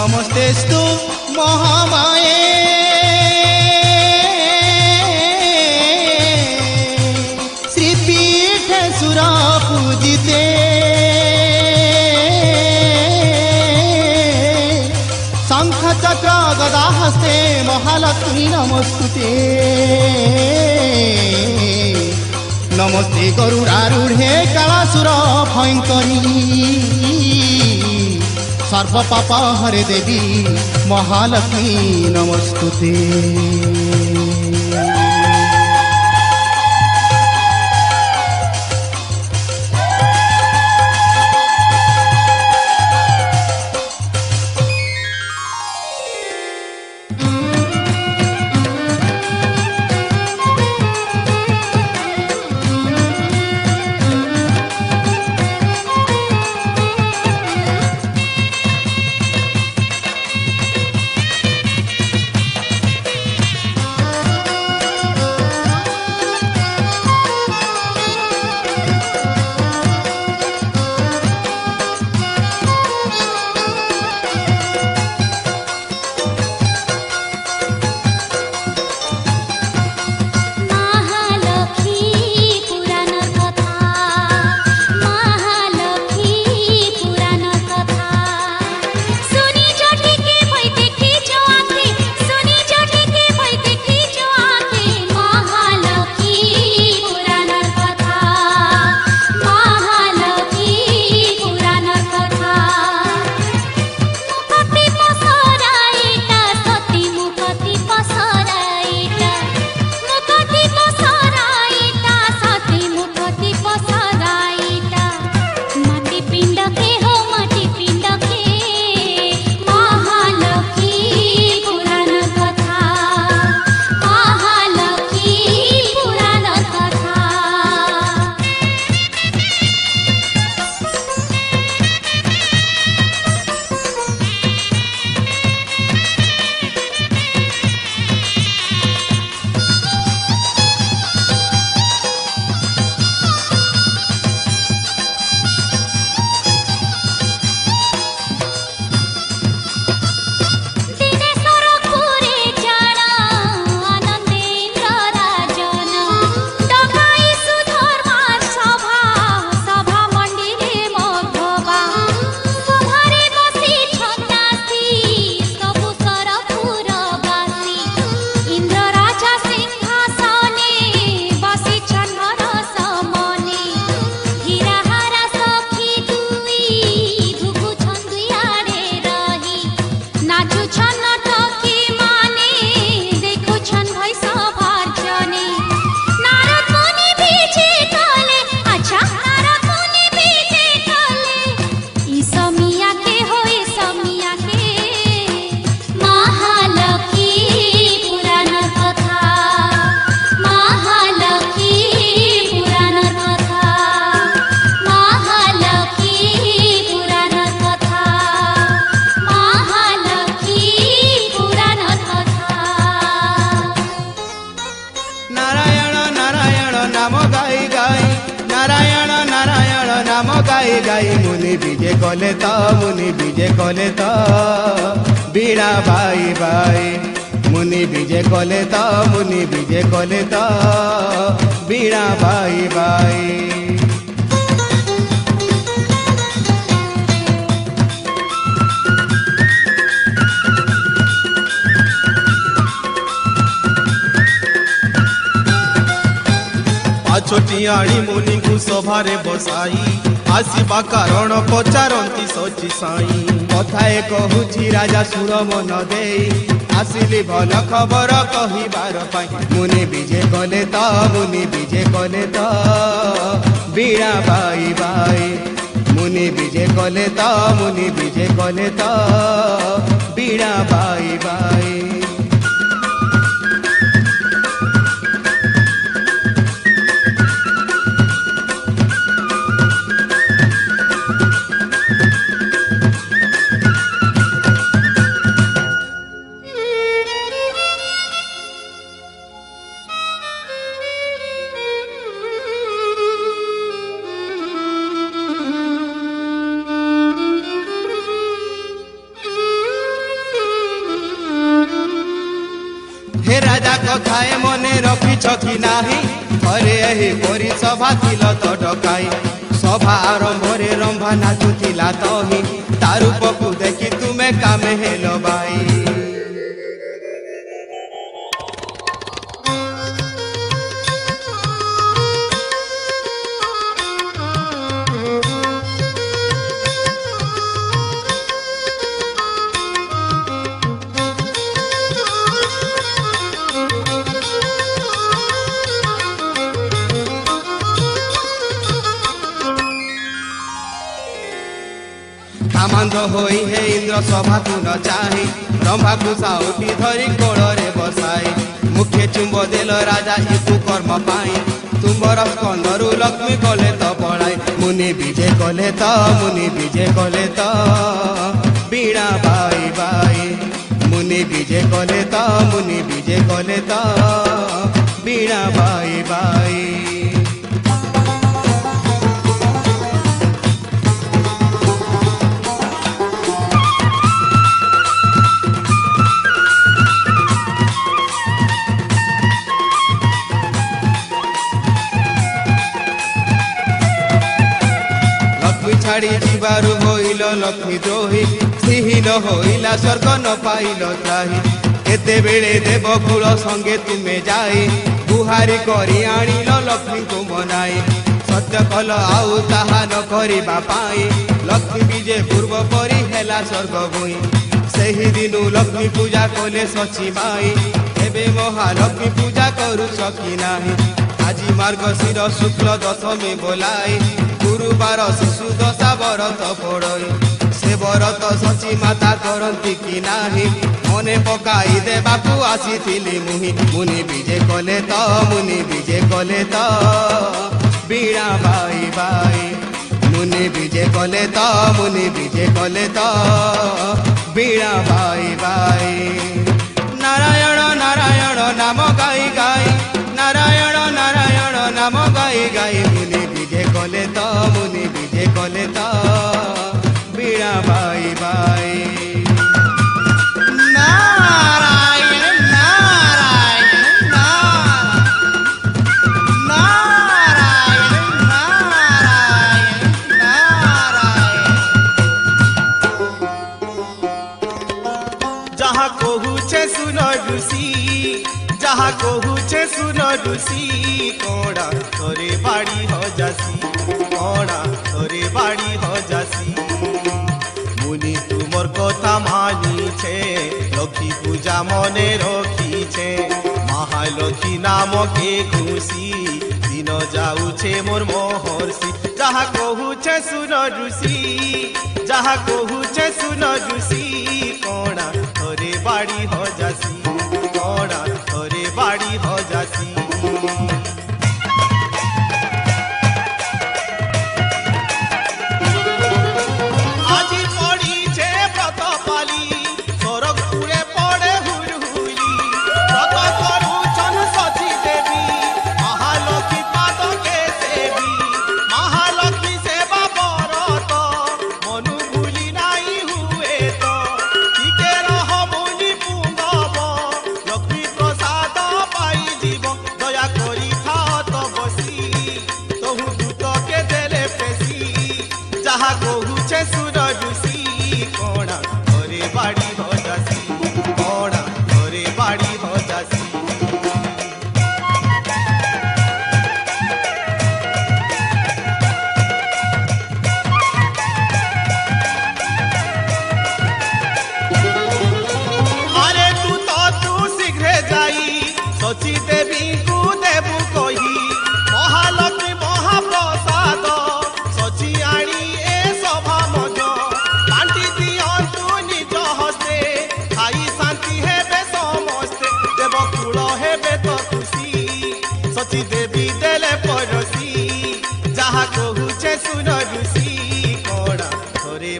नमस्तेस्तु महामाये श्रीपीठे सुरा पूजिते शंख चक्र गदा हस्ते महालक्ष्मी नमस्तुते नमस्ते गरुडारूढ़े कालासुर भयंकरी सर्व पाप हरे देवी महालक्ष्मी नमस्तुते। गाई मुनि बीजे कले तो मुनि बीजे कले तो बीड़ा बाई बाई मुनि बीजे कले तो मुनि बीजे कले तो बीड़ा बाई बाई। छोटियाणी मुनि को सभारे बसाई आसीबा कारण पचारती सची साई कथाए कहूची राजा सुर मन दे आसिली भल खबर कहिबार पाई मुनि बीजे कले तो मुनि बीजे कले तो बीड़ा बाई बाई मुनि बीजे कले तो मुनि बीजे कले तो बीड़ा बाई बाई। हे राजा कथाए मने रखिछ कि नाही घरे एहिपरि सभा थिल तो डकाई सभा आरंभरे रंभा नाचुथिला तही ता रूपकु देखि तुमे कामे हेलो बाई कामांध होई हे इंद्र सभा तू न चाही रंभा को साउटी धरी कोड़े बसाई मुख्य चुंब देल राजा इतु कर्म पाई तुमर स्कंदरु लक्ष्मी कले तो पड़ाई मुनि विजय कले तो मुनि विजय कले तो बीणा बाई बाई मुनि विजय कले तो मुनि विजय कले तो बीणा बाई बाई छाड़ी जीवारु होइल लक्ष्मी द्रोही सिहिल होइला स्वर्ग न पाइल त्राही केते बेले देवकुल संगे तुमे जाई गुहारी करी आनिल लक्ष्मी को मनाई सत्य कल आउ ताहा न करिबा पाई लक्ष्मी विजय पूर्व परी हेला स्वर्ग भूई सेही दिनु लक्ष्मी पूजा कले सची माई एबे महालक्ष्मी पूजा करू सकी नाही আজি मार्गशीर शुक्ल दशमी बोलाई गुरुवार शिशु दशा व्रत पड़ई से व्रत सची माता करती कि नाही मने पकाई देवाकू आसीथिली मुहि मुनि विजय कले तो मुनि विजय कले तो बीणा बाई बाई मुनि विजय कले तो मुनि विजय कले तो बीणा बाई बाई नारायण नारायण नाम गाई गाई नारायण नारायण नाम गाई गाई मुनि विजय कले तो मुनि विजय कले तो बीणा बाई बाई नारायण नारायण नारायण नारायण नारायण जहाँ कहू छे सुन ऋषि जहाँ कहू छे सुन ऋषि कोड़ा तोरे बाड़ी हो जासी कोड़ा तोरे बाड़ी हो जासी मुनि तुमर कथा मानी छे लक्ष्मी पूजा मने रखी छे महालक्ष्मी नाम के खुशी दिन जाऊ छे मोर मोहर्षि जहाँ कहू छे सुन ऋषि जहाँ कहू छे सुन ऋषि कोड़ा तोरे बाड़ी हो जासी कोड़ा तोरे बाड़ी हो जासी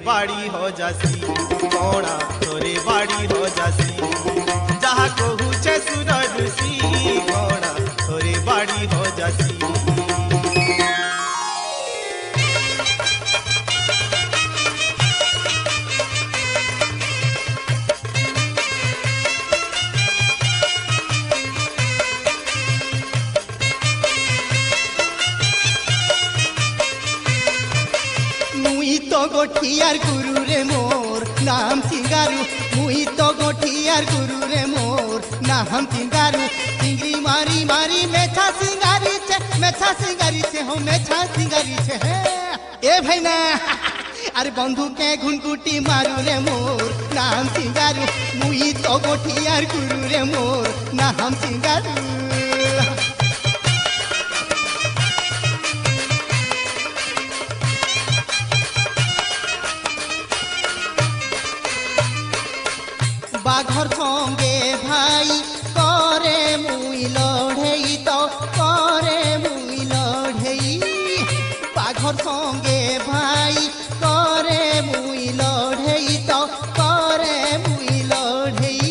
बाड़ी हो जासी कोड़ा तोरे बाड़ी हो जासी जहाँ कहू छे सुन ऋषि कोड़ा तोरे बाड़ी हो जासी গঠিয়ার গুরু রে মোর নাম চিঙ্গারু মুই তো গঠিয়ার গুরু রে মোর নাম চিঙ্গারু চিংড়ি মারি মারি মেছা সিঙ্গারি হো মেছা সিঙ্গারি হে এ ভাই না আরে বন্ধুকে ঘুনকুটি মারু রে মোর নাম চিঙ্গারু মুই তো গঠিয়ার গুরু রে মোর নাম চিঙ্গারু বাঘর সঙ্গে ভাই করে মুই লড়েই তো করে মুই লড়েই বাঘর সঙ্গে ভাই করে মুই লড়েই তো করে মুই লড়েই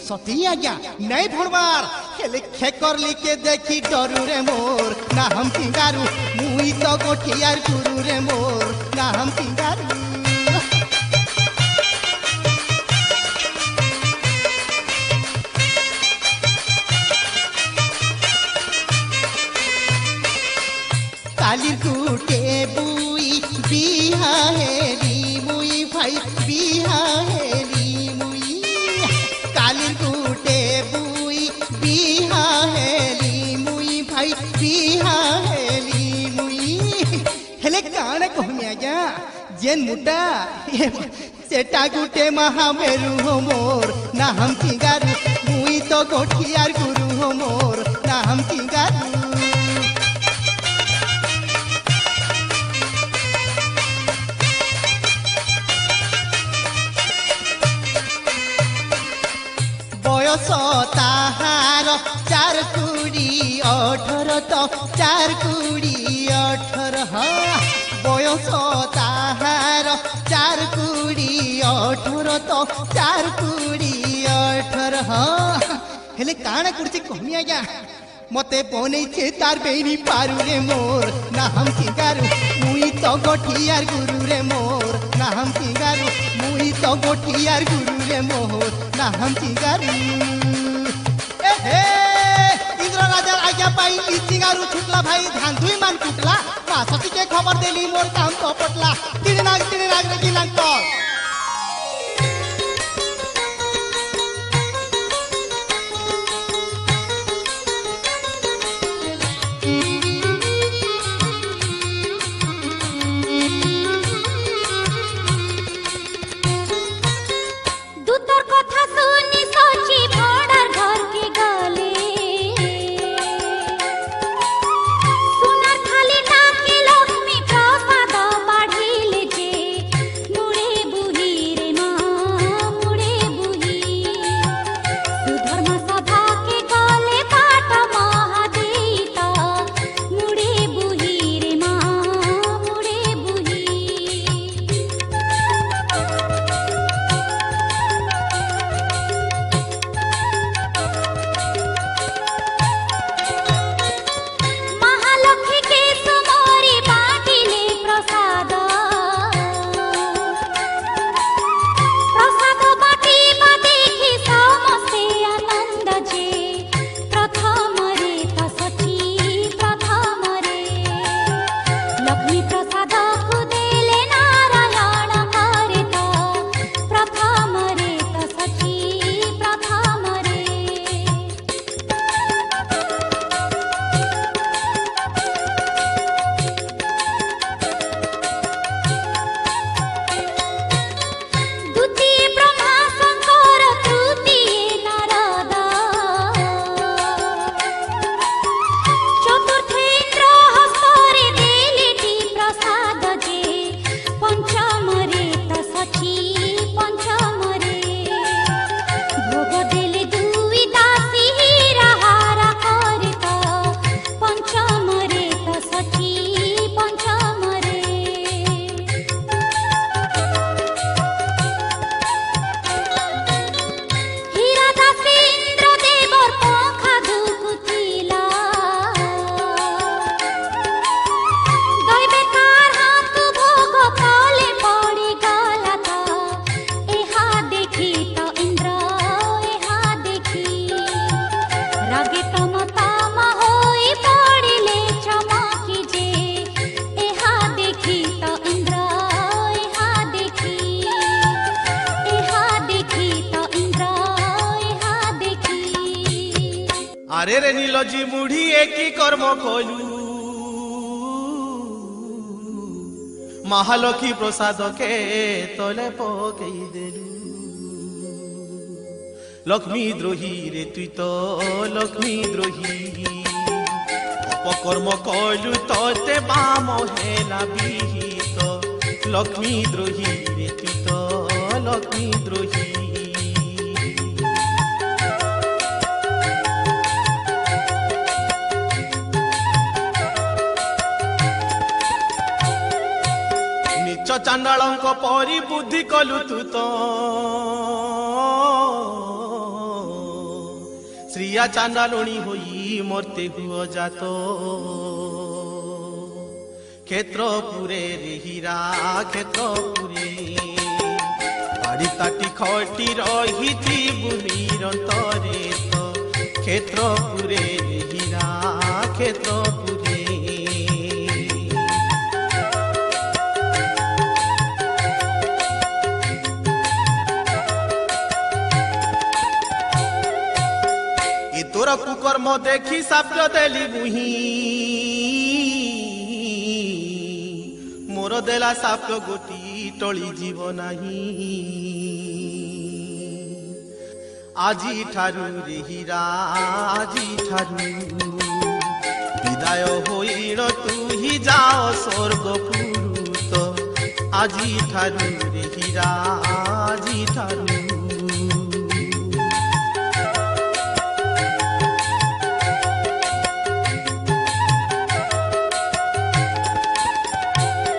সতী আজ্ঞা নাই ভরবার হেলে খেকর লিকে দেখি ডরু রে মোর নাম চিঙ্গারু মুই তো গঠিয়ার গুরু রে মোর নাম চিঙ্গারু কালির কুটে বুই বিহা হেরি মুই ভাই বিহা হেরি মুই কালির কুটে বুই বিহা হেরি মুই ভাই বিহা হেরি মুই হেলে কানে কহমি আজ্ঞা জেন মুটা সেটা গুটে মহামেরু মোর নাম চিঙ্গারু মুই তো গঠিয়ার গুরু মোর নাম চিঙ্গারু বয়স তাহার 4 কুড়ি 18 তো 4 কুড়ি 18 বয়স তাহার 4 কুড়ি 18 তো 4 কুড়ি 18 হেলে কাଣା করছে কহমি আজ্ঞা মতে বনেইছে তার বেইনি পারু রে মোর নাম চিঙ্গারু মুই তো গঠিয়ার গুরু রে মোর নাম চিঙ্গারু মুই তো গঠিয়ার গুরু রে মোর নাম চিঙ্গারু হে ইন্দ্র রাজার আজ্ঞা পাই ই চিঙ্গারু ছুটলা ভাই ধান দুই মান টুটলা মা সতীকে খবর দেলি মোর কাম তো পটলা তিনে নাগ রে কি নাগ তো মুড়ে আরে রে নীলজি মুঢ়ি কি কর্ম কলু মহালক্ষ্মী প্রসাদ কে তলে পকেই দেলু লক্ষ্মী দ্রোহী রে তুই তো লক্ষ্মী দ্রোহী অপকর্ম কলু তোতে বাম হেলা বিহিত লক্ষ্মী দ্রোহী রে তুই তো লক্ষ্মী দ্রোহী নিচ চাণ্ডাଳଙ୍କ ପରି ବୁଦ୍ଧି କଲୁ ତୁ ତ ଶ୍ରିୟା ଚାଣ୍ଡାଳୁଣୀ ହୋଇ ମର୍ତ୍ତେ ହୁଅ ଜାତ କ୍ଷେତ୍ରପୁରେ ରେ ହୀରା କ୍ଷେତ୍ରପୁରେ ବାଡ଼ି ତାଟି ଖଟି ରହିଥିବୁ ନିରନ୍ତରେ ତ କ୍ଷେତ୍ରପୁରେ ରେ ହୀରା କ୍ଷେତ୍ରପୁରେ ତୋର କୁକର୍ମ ଦେଖି ସାପ୍ୟ ଦେଲି ମୁହିଁ ମୋର ଦେଲା ସାପ୍ୟ ଗୋଟି ଟଳି ଯିବ ନାହିଁ ଆଜିଠାରୁ ରେ ହୀରା ଆଜିଠାରୁ ବିଦାୟ ହୋଇଣ ତୁ ହିଁ ଯାଅ ସ୍ୱର୍ଗପୁରୁ ତ ଆଜିଠାରୁ ରେ ହୀରା ଆଜିଠାରୁ